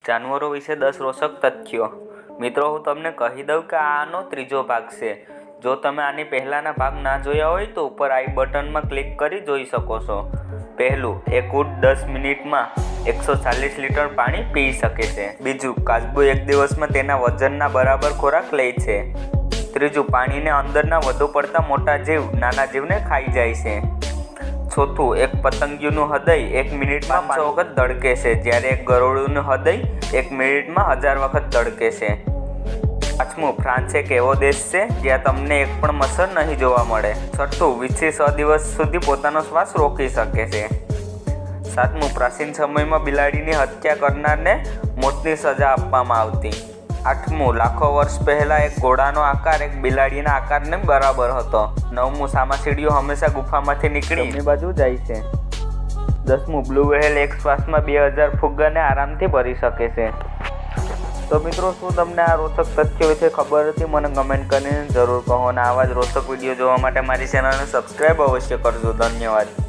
જાનવરો વિશે 10 રોચક તથ્યો। મિત્રો, હું તમને કહી દઉં કે આનો ત્રીજો ભાગ છે। જો તમે આની પહેલાંના ભાગ ના જોયા હોય તો ઉપર આઈ બટનમાં ક્લિક કરી જોઈ શકો છો। પહેલું, એક ઊંટ 10 મિનિટમાં 140 લીટર પાણી પી શકે છે। બીજું, કાચબો એક દિવસમાં તેના વજનના બરાબર ખોરાક લે છે। ત્રીજું, પાણીને અંદરના વધુ પડતા મોટા જીવ નાના જીવને ખાઈ જાય છે। ચોથું, એક પતંગિયુંનું હૃદય 1 મિનિટમાં 500 વખત ધડકે છે, જ્યારે એક ગરુડનું હૃદય 1 મિનિટમાં 1000 વખત ધડકે છે। પાંચમું, ફ્રાન્સ એક એવો દેશ છે જ્યાં તમને એક પણ મચ્છર નહીં જોવા મળે। છઠ્ઠું, વીંછી 6 દિવસ સુધી પોતાનો શ્વાસ રોકી શકે છે। સાતમું, પ્રાચીન સમયમાં બિલાડીની હત્યા કરનારને મોતની સજા આપવામાં આવતી। આઠમું, લાખો વર્ષ પહેલાં એક ઘોડાનો આકાર એક બિલાડીના આકારને બરાબર હતો। નવમું, સામાસીડીઓ હંમેશા ગુફામાંથી નીકળી જમણી બાજુ જાય છે। 10મું, બ્લુ વ્હેલ એક શ્વાસમાં 2000 ફુગ્ગાને આરામથી ભરી શકે છે। તો મિત્રો, શું તમને આ રોચક તથ્યો વિશે ખબર હતી? મને કમેન્ટ કરીને જરૂર કહો અને આવા જ રોચક વિડીયો જોવા માટે મારી ચેનલને સબસ્ક્રાઈબ અવશ્ય કરજો। ધન્યવાદ।